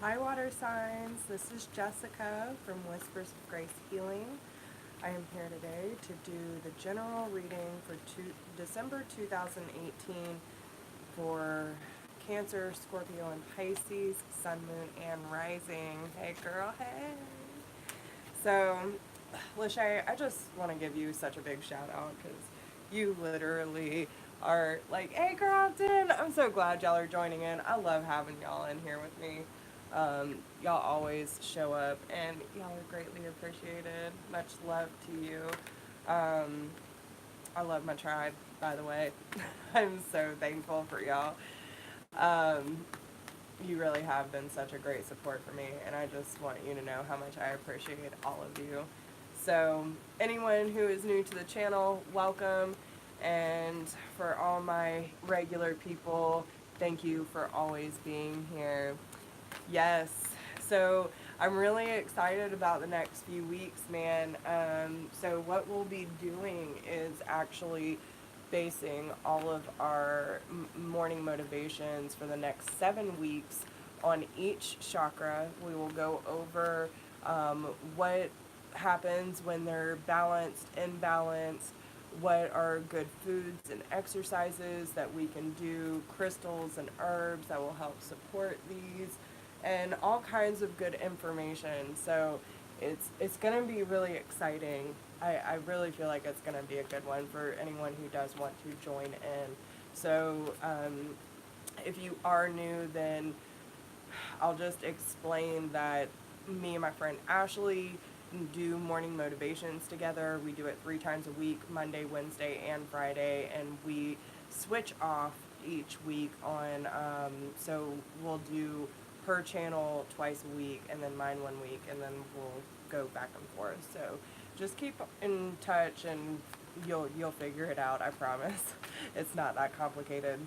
Hi, water signs. This is Jessica from Whispers of Grace Healing. I am here today to do the general reading for December 2018 for Cancer, Scorpio, and Pisces, Sun, Moon, and Rising. Hey, girl, hey. So, Lachey, I just want to give you such a big shout out because you literally are like, hey, Crofton. I'm so glad y'all are joining in. I love having y'all in here with me. Y'all always show up, and y'all are greatly appreciated. Much love to you. Um, I love my tribe, by the way. I'm so thankful for y'all. Um, you really have been such a great support for me, and I just want you to know how much I appreciate all of you. So, anyone who is new to the channel, welcome. And for all my regular people, thank you for always being here. Yes. So I'm really excited about the next few weeks, man. So what we'll be doing is actually basing all of our morning motivations for the next 7 weeks on each chakra. We will go over what happens when they're balanced, imbalanced, what are good foods and exercises that we can do, crystals and herbs that will help support these, and all kinds of good information. So it's going to be really exciting. I really feel like it's going to be a good one for anyone who does want to join in. So if you are new, then I'll just explain that me and my friend Ashley do morning motivations together. We do it 3 times a week, Monday, Wednesday, and Friday, and we switch off each week on, so we'll do her channel twice a week and then mine 1 week, and then we'll go back and forth. So just keep in touch and you'll figure it out, I promise. It's not that complicated.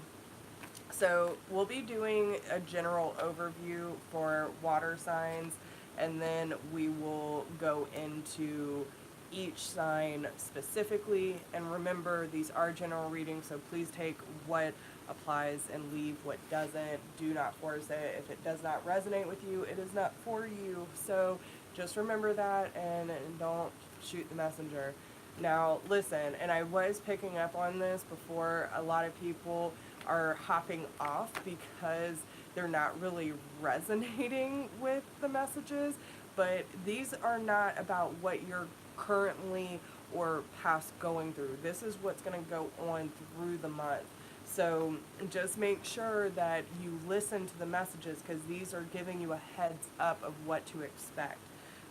So we'll be doing a general overview for water signs, and then we will go into each sign specifically. And remember, these are general readings, so please take what applies and leave what doesn't. Do not force it. If it does not resonate with you, it is not for you. So just remember that, and don't shoot the messenger. Now, listen, and I was picking up on this before, a lot of people are hopping off because they're not really resonating with the messages, but these are not about what you're currently or past going through. This is what's going to go on through the month. So just make sure that you listen to the messages, because these are giving you a heads up of what to expect.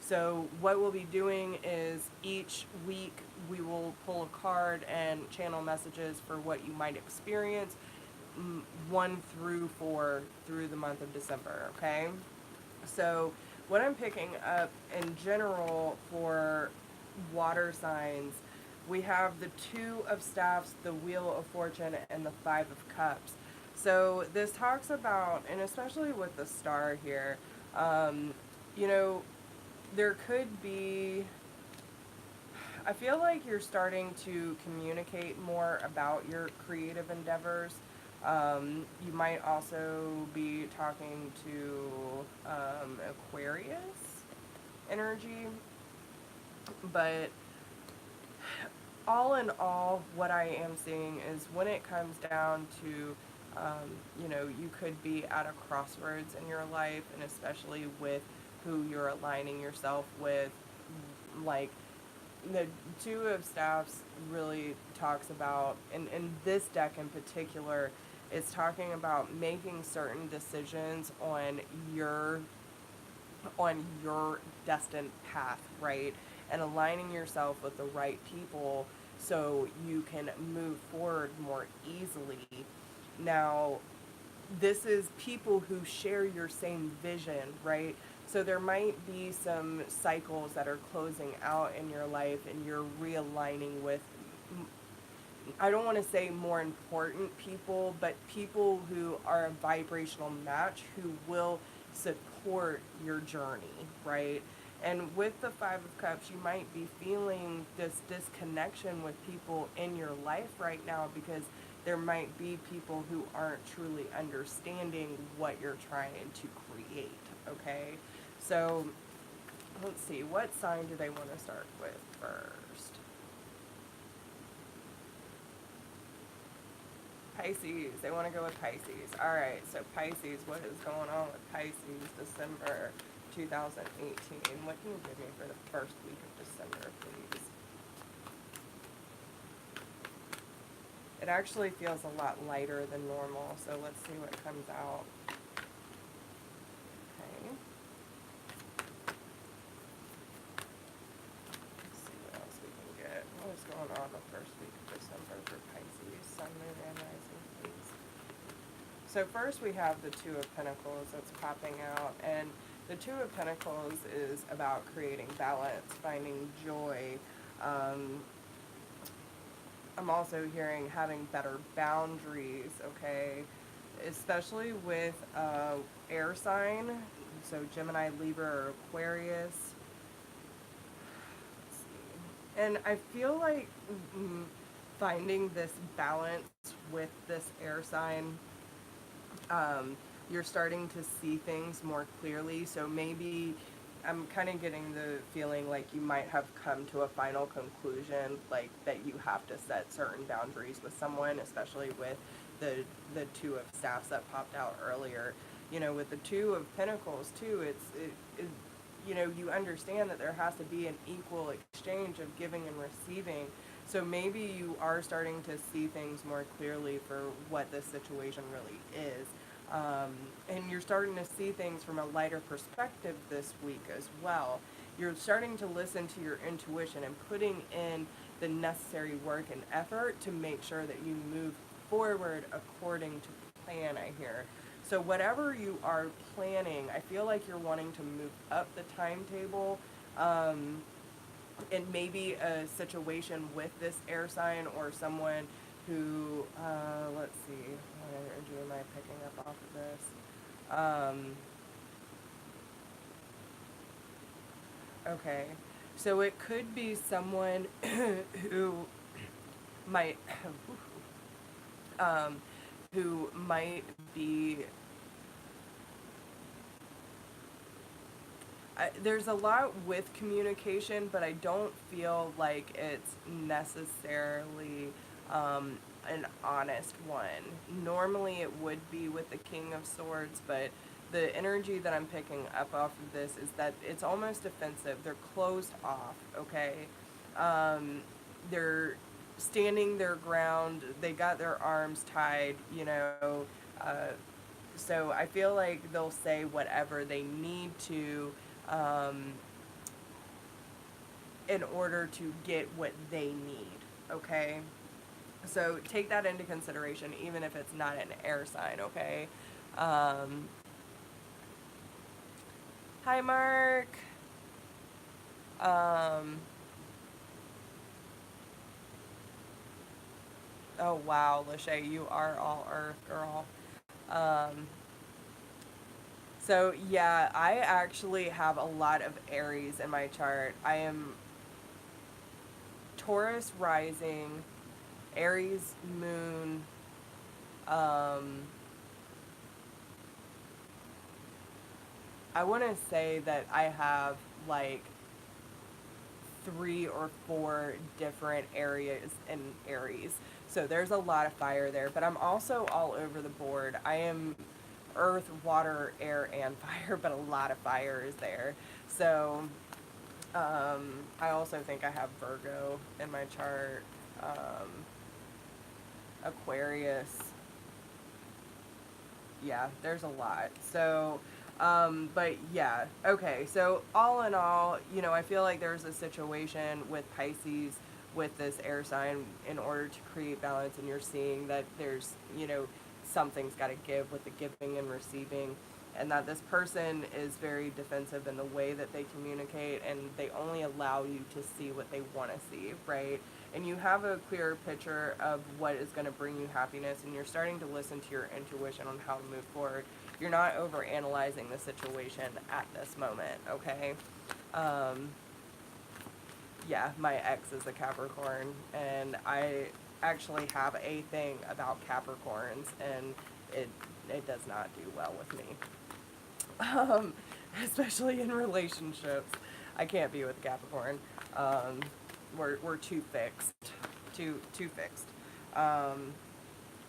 So what we'll be doing is each week we will pull a card and channel messages for what you might experience, 1 through 4 through the month of December, okay? So what I'm picking up in general for water signs, we have the Two of Staffs, the Wheel of Fortune, and the Five of Cups. So this talks about, and especially with the star here, you know, there could be, I feel like you're starting to communicate more about your creative endeavors. You might also be talking to Aquarius energy, but all in all, what I am seeing is when it comes down to, you could be at a crossroads in your life, and especially with who you're aligning yourself with. Like, the Two of Staffs really talks about, in this deck in particular, it's talking about making certain decisions on your destined path, right? And aligning yourself with the right people so you can move forward more easily. Now, this is people who share your same vision, right? So there might be some cycles that are closing out in your life, and you're realigning with, I don't want to say more important people, but people who are a vibrational match, who will support your journey, right? And with the Five of Cups, you might be feeling this disconnection with people in your life right now because there might be people who aren't truly understanding what you're trying to create, okay? So, let's see, what sign do they want to start with first? Pisces. They want to go with Pisces. All right, so Pisces, what is going on with Pisces December 2018? What can you give me for the first week of December, please? It actually feels a lot lighter than normal, so let's see what comes out. Okay. Let's see what else we can get. What is going on the first week of December for Pisces? Sun, Moon, and Rising, please. So first we have the Two of Pentacles that's popping out, and the Two of Pentacles is about creating balance, finding joy. I'm also hearing having better boundaries, okay? Especially with air sign, so Gemini, Libra, or Aquarius. Let's see. And I feel like finding this balance with this air sign, you're starting to see things more clearly. So maybe I'm kind of getting the feeling like you might have come to a final conclusion, like that you have to set certain boundaries with someone, especially with the Two of Staffs that popped out earlier. You know, with the Two of Pentacles too, you know, you understand that there has to be an equal exchange of giving and receiving. So maybe you are starting to see things more clearly for what this situation really is. And you're starting to see things from a lighter perspective this week as well. You're starting to listen to your intuition and putting in the necessary work and effort to make sure that you move forward according to plan, I hear. So whatever you are planning, I feel like you're wanting to move up the timetable. And maybe a situation with this air sign or someone who, let's see, what energy am I picking up off of this? Okay, so it could be someone who might, who might be, there's a lot with communication, but I don't feel like it's necessarily an honest one. Normally it would be with the King of Swords, but the energy that I'm picking up off of this is that it's almost defensive. They're closed off, okay? They're standing their ground. They got their arms tied, you know. So I feel like they'll say whatever they need to in order to get what they need, okay? So take that into consideration, even if it's not an air sign, okay? Hi, Mark. Oh, wow, Lachey, you are all Earth, girl. So, yeah, I actually have a lot of Aries in my chart. I am Taurus rising, Aries moon, I want to say that I have like 3 or 4 different areas in Aries. So there's a lot of fire there, but I'm also all over the board. I am earth, water, air, and fire, but a lot of fire is there. So I also think I have Virgo in my chart, Aquarius. Yeah, there's a lot. So, but yeah, okay. So all in all, you know, I feel like there's a situation with Pisces with this air sign in order to create balance, and you're seeing that there's, you know, something's got to give with the giving and receiving, and that this person is very defensive in the way that they communicate, and they only allow you to see what they want to see, right? And you have a clearer picture of what is going to bring you happiness, and you're starting to listen to your intuition on how to move forward. You're not over analyzing the situation at this moment, okay? Yeah, my ex is a Capricorn, and I actually have a thing about Capricorns, and it does not do well with me. Um, Especially in relationships. I can't be with Capricorn. Um, we're too fixed. Too fixed. Um,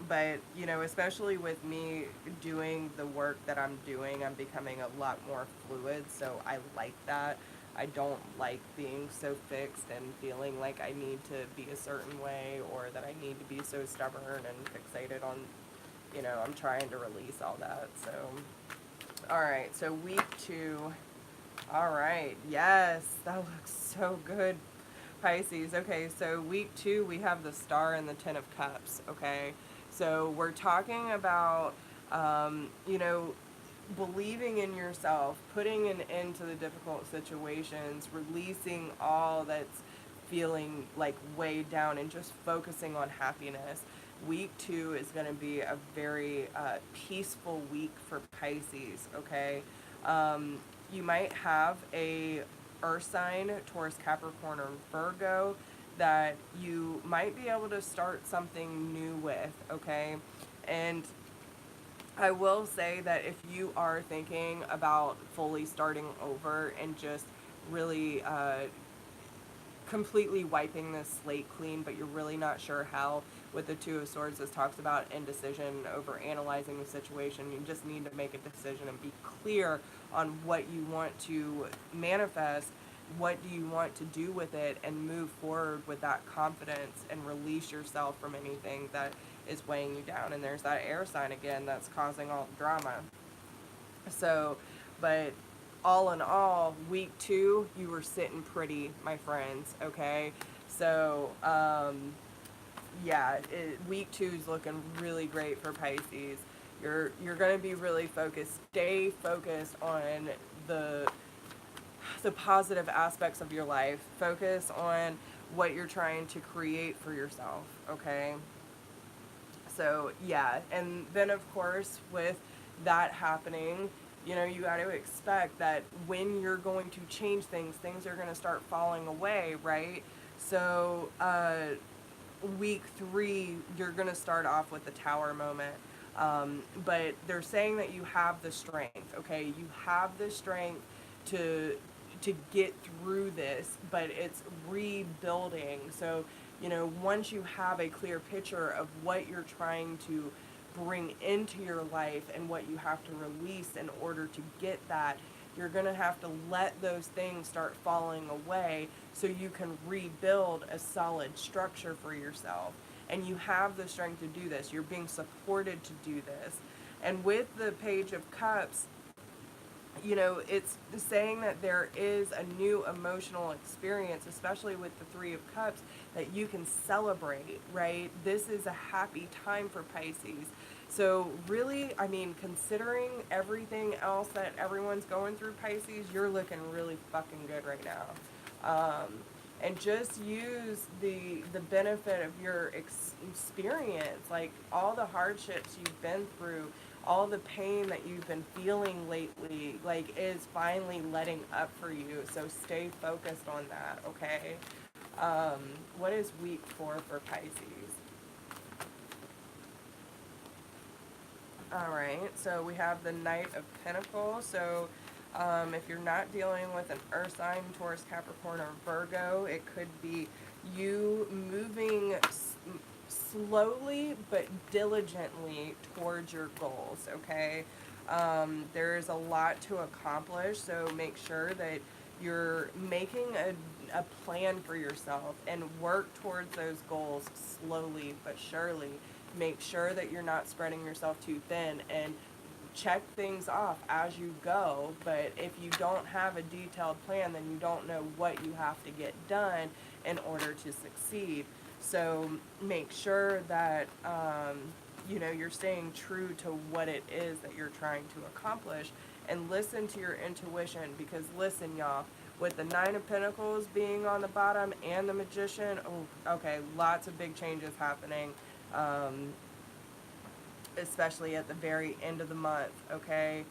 but especially with me doing the work that I'm doing, I'm becoming a lot more fluid, so I like that. I don't like being so fixed and feeling like I need to be a certain way, or that I need to be so stubborn and fixated on, I'm trying to release all that. So all right, so week 2. All right, yes, that looks so good, Pisces. Okay, so week 2, we have the Star and the Ten of Cups, okay? So we're talking about, believing in yourself, putting an end to the difficult situations, releasing all that's feeling like weighed down, and just focusing on happiness. Week 2 is going to be a very peaceful week for Pisces, okay? Um, you might have a earth sign, Taurus, Capricorn, or Virgo, that you might be able to start something new with, okay? And I will say that if you are thinking about fully starting over and just really completely wiping this slate clean, but you're really not sure how, with the Two of Swords, this talks about indecision, over analyzing the situation. You just need to make a decision and be clear on what you want to manifest, what do you want to do with it, and move forward with that confidence and release yourself from anything that is weighing you down. And there's that air sign again that's causing all the drama. So, but all in all, week 2, you were sitting pretty, my friends, okay? So, yeah, week 2 is looking really great for Pisces. You're going to be really focused. Stay focused on the positive aspects of your life. Focus on what you're trying to create for yourself, okay? So, yeah, and then of course, with that happening, you got to expect that when you're going to change things, things are going to start falling away, right? So, week 3, you're going to start off with the Tower moment. But they're saying that you have the strength, okay? You have the strength to get through this, but it's rebuilding. So, once you have a clear picture of what you're trying to bring into your life and what you have to release in order to get that, you're going to have to let those things start falling away so you can rebuild a solid structure for yourself. And you have the strength to do this. You're being supported to do this. And with the Page of Cups, it's saying that there is a new emotional experience, especially with the Three of Cups, that you can celebrate, right? This is a happy time for Pisces. So really, considering everything else that everyone's going through, Pisces, you're looking really fucking good right now. And just use the benefit of your experience, like all the hardships you've been through, all the pain that you've been feeling lately, like, is finally letting up for you. So stay focused on that, okay? What is week 4 for Pisces? All right, so we have the Knight of Pentacles. So if you're not dealing with an earth sign, Taurus, Capricorn, or Virgo, it could be you moving slowly but diligently towards your goals, okay? There's a lot to accomplish, so make sure that you're making a plan for yourself and work towards those goals slowly but surely. Make sure that you're not spreading yourself too thin, and check things off as you go. But if you don't have a detailed plan, then you don't know what you have to get done in order to succeed. So make sure that you're staying true to what it is that you're trying to accomplish, and listen to your intuition. Because listen, y'all, with the Nine of Pentacles being on the bottom and the Magician, okay, lots of big changes happening. Especially at the very end of the month, okay?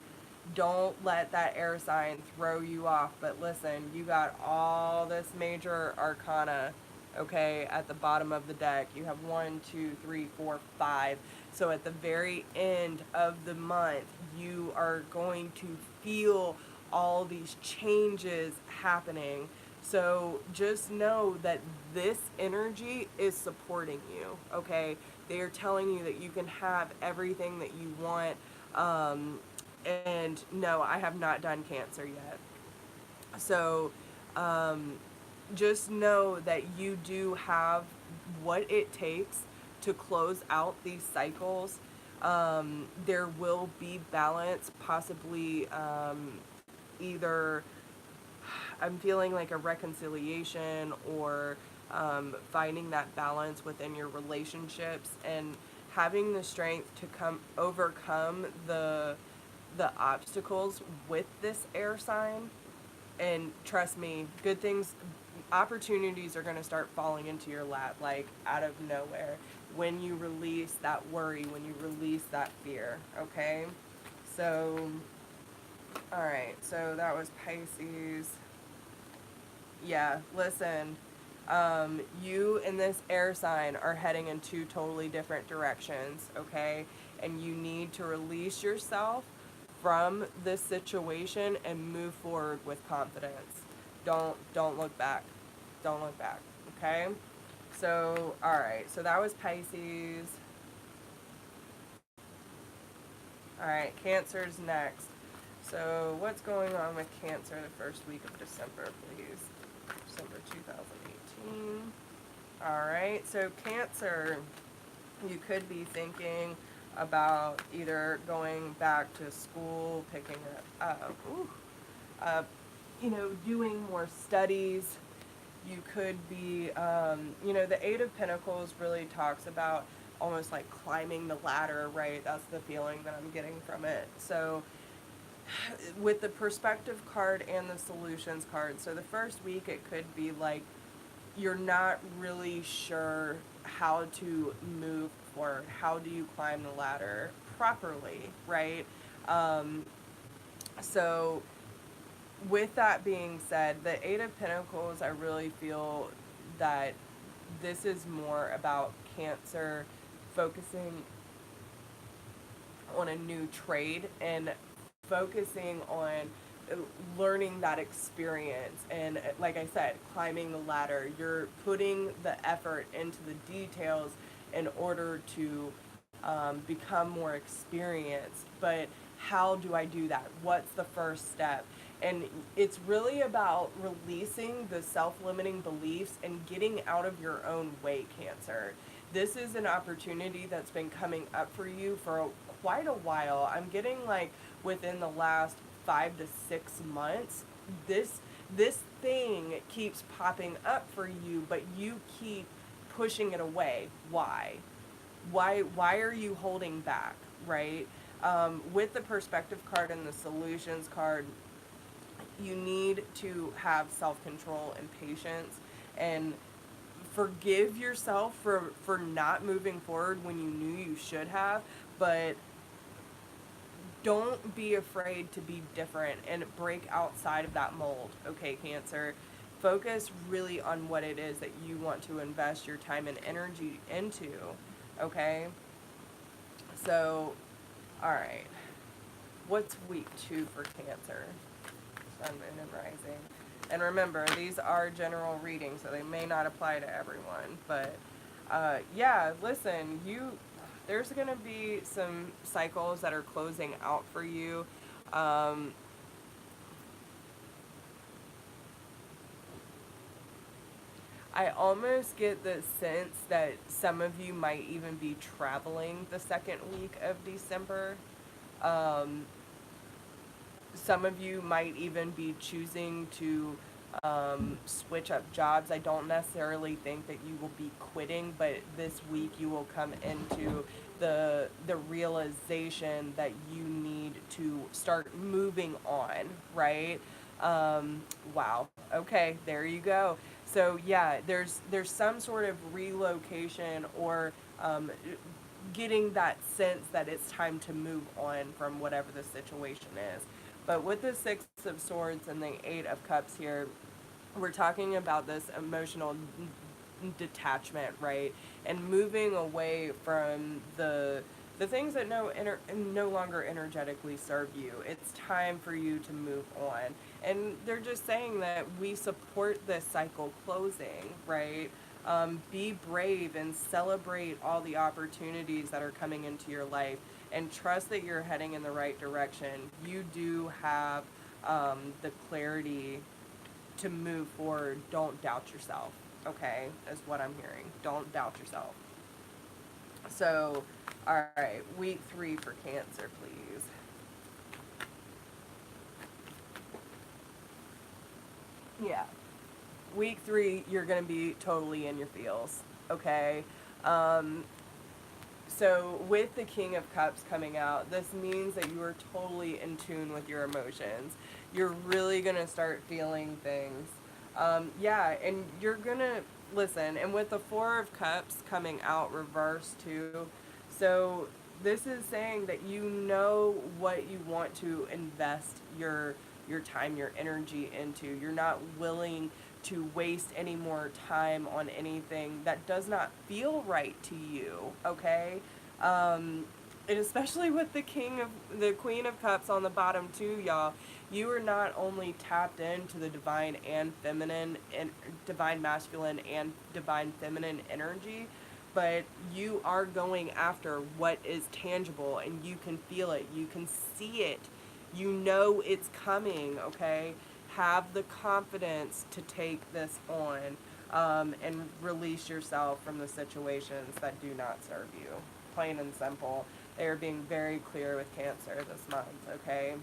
Don't let that air sign throw you off. But listen, you got all this major arcana Okay, at the bottom of the deck, you have 1, 2, 3, 4, 5. So at the very end of the month, you are going to feel all these changes happening. So just know that this energy is supporting you, okay? They are telling you that you can have everything that you want. And no, I have not done Cancer yet. So just know that you do have what it takes to close out these cycles. There will be balance, possibly either I'm feeling like a reconciliation or finding that balance within your relationships and having the strength to overcome the obstacles with this air sign. And trust me, good things, opportunities are going to start falling into your lap, like out of nowhere, when you release that worry, when you release that fear, okay? So, all right, so that was Pisces. Yeah, listen, you and this air sign are heading in two totally different directions, okay? And you need to release yourself from this situation and move forward with confidence. Don't look back. Don't look back, okay? So, all right. So that was Pisces. All right, Cancer's next. So, what's going on with Cancer the first week of December, please? December 2018. All right, so Cancer, you could be thinking about either going back to school, picking up, doing more studies. You could be, the Eight of Pentacles really talks about almost like climbing the ladder, right? That's the feeling that I'm getting from it. So with the perspective card and the solutions card, so the first week it could be like you're not really sure how to move forward. How do you climb the ladder properly, right? So with that being said, the Eight of Pentacles, I really feel that this is more about Cancer focusing on a new trade and focusing on learning that experience. And like I said, climbing the ladder. You're putting the effort into the details in order to become more experienced. But how do I do that? What's the first step? And it's really about releasing the self-limiting beliefs and getting out of your own way, Cancer. This is an opportunity that's been coming up for you for quite a while. I'm getting like within the last 5 to 6 months, this thing keeps popping up for you, but you keep pushing it away. Why? Why are you holding back, right? With the perspective card and the solutions card, you need to have self-control and patience and forgive yourself for not moving forward when you knew you should have, but don't be afraid to be different and break outside of that mold, okay, Cancer? Focus really on what it is that you want to invest your time and energy into, okay? So, all right. What's week 2 for Cancer? Sun, Moon, and Rising. And remember, these are general readings, so they may not apply to everyone. But, yeah, listen, there's going to be some cycles that are closing out for you. I almost get the sense that some of you might even be traveling the second week of December. Some of you might even be choosing to switch up jobs. I don't necessarily think that you will be quitting, but this week you will come into the realization that you need to start moving on, right? Wow. Okay, there you go. So yeah, there's some sort of relocation or getting that sense that it's time to move on from whatever the situation is. But with the Six of Swords and the Eight of Cups here, we're talking about this emotional detachment, right? And moving away from the things that no longer energetically serve you. It's time for you to move on. And they're just saying that we support this cycle closing, right? Be brave and celebrate all the opportunities that are coming into your life, and trust that you're heading in the right direction. You do have the clarity to move forward. Don't doubt yourself, okay? Is what I'm hearing. Don't doubt yourself. So, all right, week 3 for Cancer, please. Yeah. Week 3, you're going to be totally in your feels, okay? Um, so, with the King of Cups coming out, this means that you are totally in tune with your emotions. You're really going to start feeling things. Yeah, and you're going to listen. And with the Four of Cups coming out reversed too, so this is saying that you know what you want to invest your time, your energy into. You're not willing to waste any more time on anything that does not feel right to you, okay? And especially with the Queen of Cups on the bottom too, y'all, you are not only tapped into the divine and feminine, and divine masculine and divine feminine energy, but you are going after what is tangible, and you can feel it, you can see it, you know it's coming, okay? Have the confidence to take this on, and release yourself from the situations that do not serve you. Plain and simple. They are being very clear with Cancer this month, okay?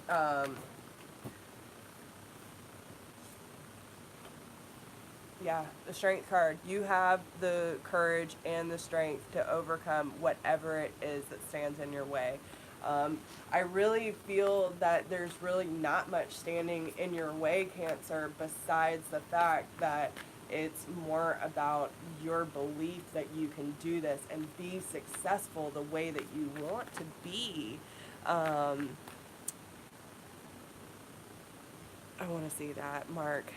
Um, Yeah, the strength card. You have the courage and the strength to overcome whatever it is that stands in your way. I really feel that there's really not much standing in your way, Cancer, besides the fact that it's more about your belief that you can do this and be successful the way that you want to be. Um, I want to see that, Mark.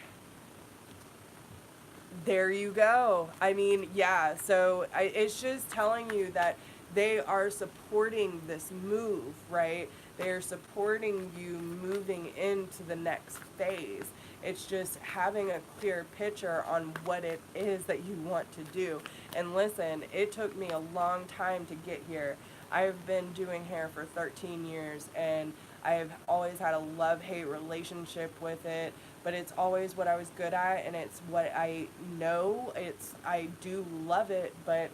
There you go. I mean, yeah, so it's just telling you that they are supporting this move, right? They are supporting you moving into the next phase. It's just having a clear picture on what it is that you want to do. And listen, it took me a long time to get here. I've been doing hair for 13 years, and I've always had a love-hate relationship with it, but it's always what I was good at, and it's what I know. I do love it, but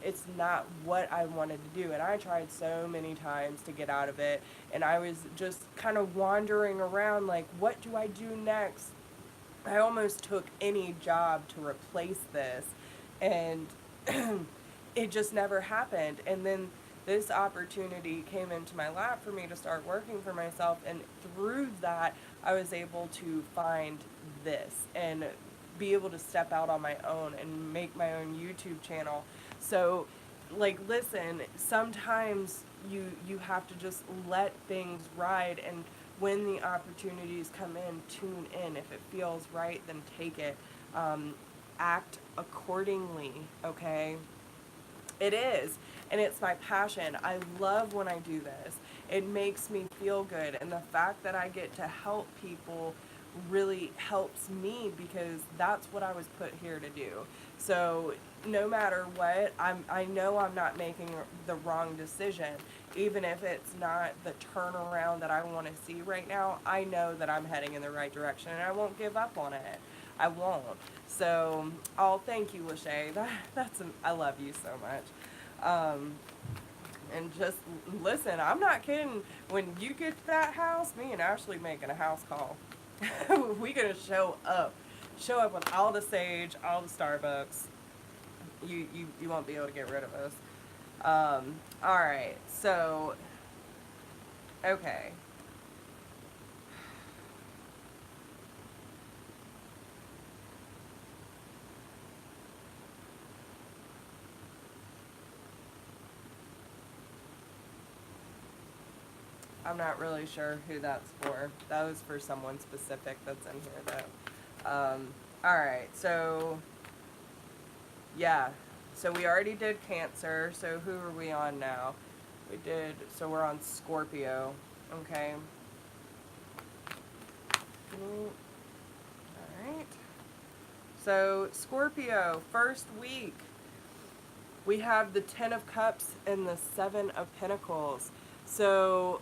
it's not what I wanted to do. And I tried so many times to get out of it, and I was just kind of wandering around like, what do I do next? I almost took any job to replace this, and it just never happened. And then this opportunity came into my lap for me to start working for myself, and through that I was able to find this and be able to step out on my own and make my own YouTube channel. So, like, listen, sometimes you have to just let things ride, and when the opportunities come in, tune in. If it feels right, then take it. Act accordingly, okay? It is, and it's my passion. I love when I do this. It makes me feel good, and the fact that I get to help people really helps me, because that's what I was put here to do. So no matter what, I know I'm not making the wrong decision. Even if it's not the turnaround that I want to see right now, I know that I'm heading in the right direction, and I won't give up on it. I won't. So, oh, thank you, Lachey. I love you so much. And just listen, I'm not kidding. When you get to that house, me and Ashley making a house call. We gonna show up. Show up with all the sage, all the Starbucks. You won't be able to get rid of us. Alright, so, okay. I'm not really sure who that's for. That was for someone specific that's in here, though. Alright, so Yeah. So we already did Cancer. So who are we on now? So we're on Scorpio. Okay. Alright. So Scorpio, first week. We have the Ten of Cups and the Seven of Pentacles. So,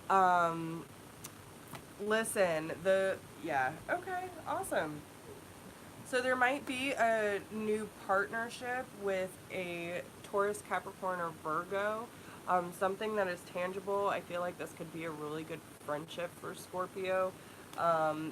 listen, okay, awesome. So there might be a new partnership with a Taurus, Capricorn, or Virgo. Something that is tangible. I feel like this could be a really good friendship for Scorpio.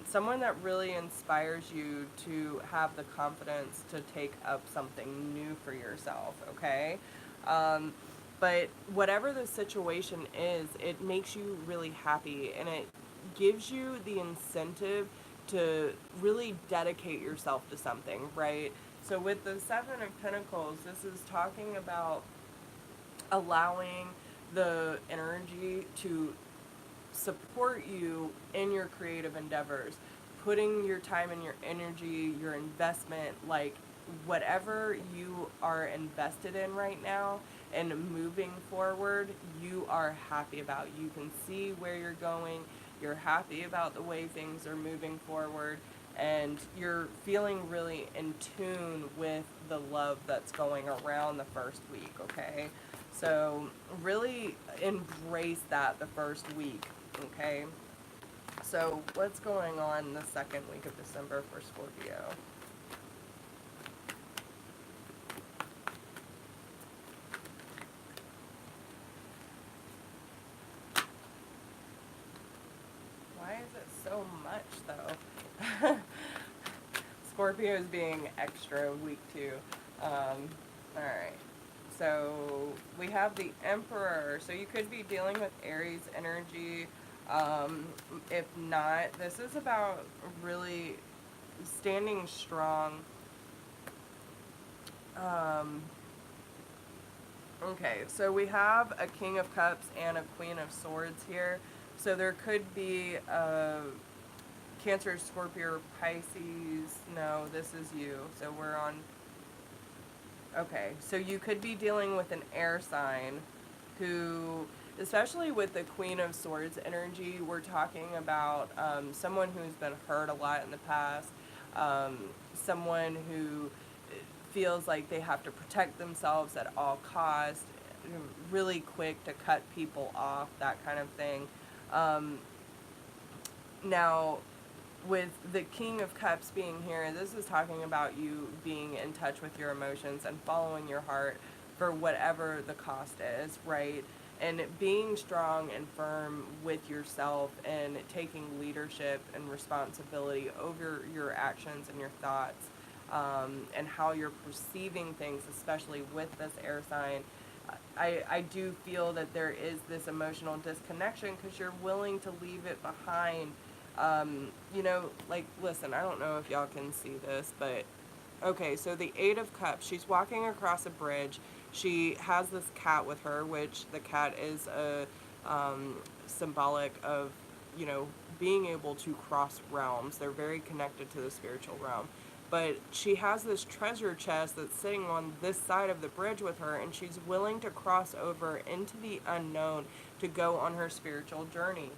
Someone that really inspires you to have the confidence to take up something new for yourself, okay? Um, but whatever the situation is, it makes you really happy and it gives you the incentive to really dedicate yourself to something, right? So with the Seven of Pentacles, this is talking about allowing the energy to support you in your creative endeavors, putting your time and your energy, your investment, like whatever you are invested in right now and moving forward, you are happy about. You can see where you're going, you're happy about the way things are moving forward, and you're feeling really in tune with the love that's going around the first week, okay? So really embrace that the first week, okay? So what's going on the second week of December for Scorpio? Why is it so much though? Scorpio is being extra week 2. Alright. So we have the Emperor. So you could be dealing with Aries energy. If not, this is about really standing strong. Okay, so we have a King of Cups and a Queen of Swords here. So there could be a Cancer, Scorpio, Pisces. No, this is you. So we're on. Okay, so you could be dealing with an air sign who, especially with the Queen of Swords energy, we're talking about someone who's been hurt a lot in the past, someone who feels like they have to protect themselves at all costs, really quick to cut people off, that kind of thing. Now, with the King of Cups being here, this is talking about you being in touch with your emotions and following your heart for whatever the cost is, right? And being strong and firm with yourself and taking leadership and responsibility over your actions and your thoughts, and how you're perceiving things, especially with this air sign. I do feel that there is this emotional disconnection because you're willing to leave it behind. Like, listen, I don't know if y'all can see this, but okay, so the Eight of Cups, she's walking across a bridge. She has this cat with her, which the cat is a symbolic of, being able to cross realms. They're very connected to the spiritual realm. But she has this treasure chest that's sitting on this side of the bridge with her, and she's willing to cross over into the unknown to go on her spiritual journey.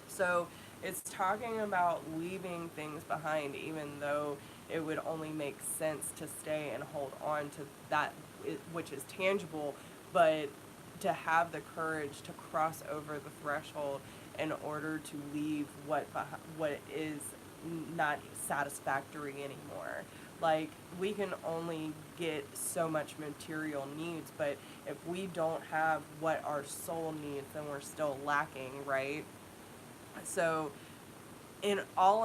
So it's talking about leaving things behind, even though it would only make sense to stay and hold on to that which is tangible, but to have the courage to cross over the threshold in order to leave what is not satisfactory anymore. Like, we can only get so much material needs, but if we don't have what our soul needs, then we're still lacking, right? So in all,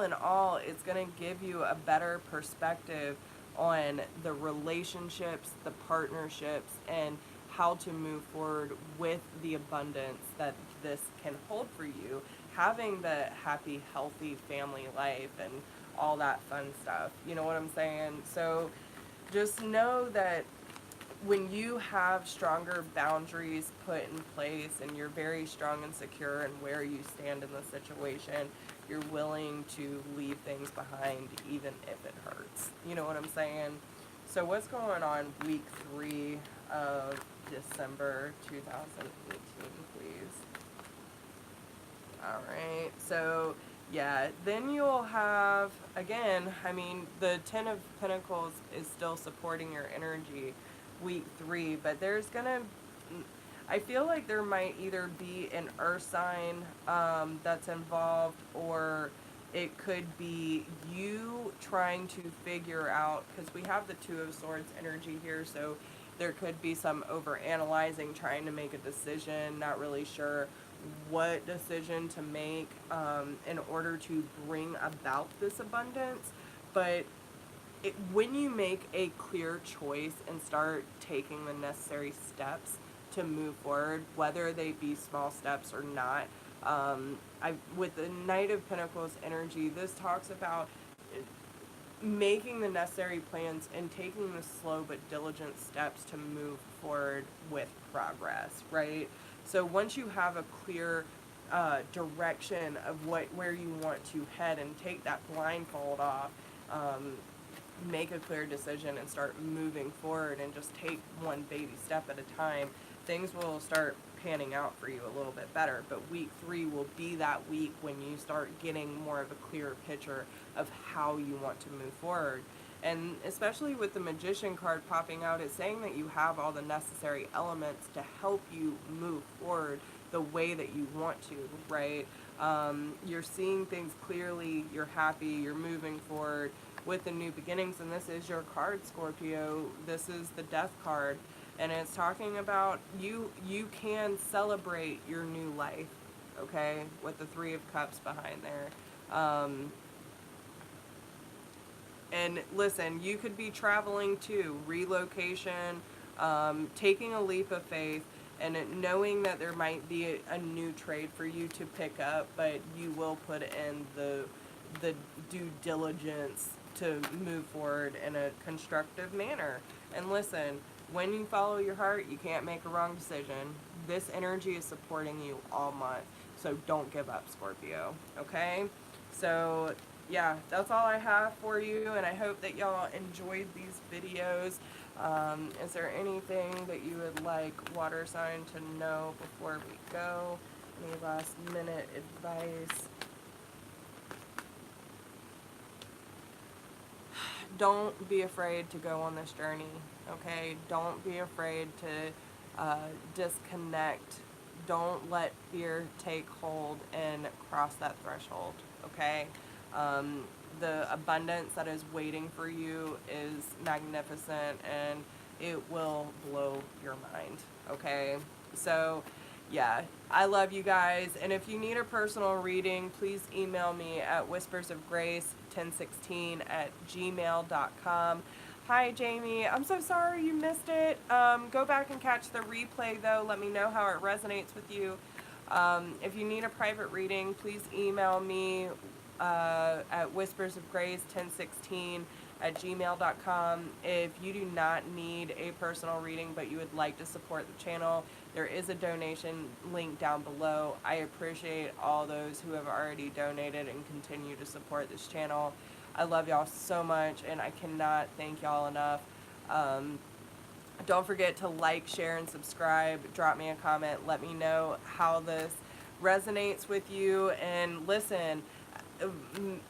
it's going to give you a better perspective on the relationships, the partnerships, and how to move forward with the abundance that this can hold for you, having the happy, healthy family life and all that fun stuff. You know what I'm saying? So just know that when you have stronger boundaries put in place and you're very strong and secure in where you stand in the situation, you're willing to leave things behind even if it hurts. You know what I'm saying? So what's going on week 3 of December 2018, please? All right, so yeah, then you'll have, again, I mean, the Ten of Pentacles is still supporting your energy week 3, but there's gonna, I feel like there might either be an earth sign that's involved, or it could be you trying to figure out, because we have the Two of Swords energy here, so there could be some over analyzing, trying to make a decision, not really sure what decision to make in order to bring about this abundance. But when you make a clear choice and start taking the necessary steps to move forward, whether they be small steps or not, with the Knight of Pentacles energy, this talks about making the necessary plans and taking the slow but diligent steps to move forward with progress, right? So once you have a clear direction of where you want to head, and take that blindfold off, make a clear decision and start moving forward, and just take one baby step at a time, things will start panning out for you a little bit better. But week 3 will be that week when you start getting more of a clearer picture of how you want to move forward. And especially with the Magician card popping out, it's saying that you have all the necessary elements to help you move forward the way that you want to, right? You're seeing things clearly, you're happy, you're moving forward with the new beginnings, and this is your card, Scorpio. This is the Death card, and it's talking about you can celebrate your new life, okay, with the Three of Cups behind there. And listen, you could be traveling too, relocation, taking a leap of faith, and knowing that there might be a new trade for you to pick up, but you will put in the due diligence to move forward in a constructive manner. And listen, when you follow your heart, you can't make a wrong decision. This energy is supporting you all month, so don't give up, Scorpio, okay? So yeah, that's all I have for you, and I hope that y'all enjoyed these videos. Is there anything that you would like water sign to know before we go? Any last minute advice? Don't be afraid to go on this journey, okay? Don't be afraid to disconnect. Don't let fear take hold and cross that threshold, okay? The abundance that is waiting for you is magnificent, and it will blow your mind, okay? So yeah, I love you guys, and if you need a personal reading, please email me at whispersofgrace1016@gmail.com. Hi Jamie, I'm so sorry you missed it. Go back and catch the replay though. Let me know how it resonates with you. If you need a private reading, please email me at whispersofgrace1016@gmail.com. If you do not need a personal reading but you would like to support the channel, there is a donation link down below. I appreciate all those who have already donated and continue to support this channel. I love y'all so much, and I cannot thank y'all enough. Don't forget to like, share, and subscribe. Drop me a comment. Let me know how this resonates with you. And listen,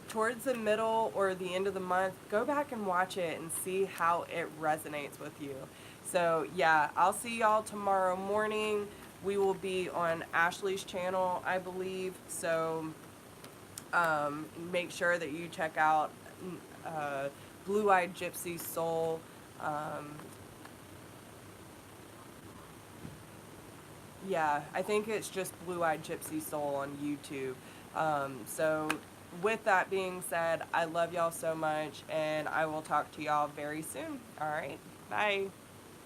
towards the middle or the end of the month, go back and watch it and see how it resonates with you. So yeah, I'll see y'all tomorrow morning. We will be on Ashley's channel, I believe. So make sure that you check out Blue-Eyed Gypsy Soul. Yeah, I think it's just Blue-Eyed Gypsy Soul on YouTube. So with that being said, I love y'all so much, and I will talk to y'all very soon. All right, bye.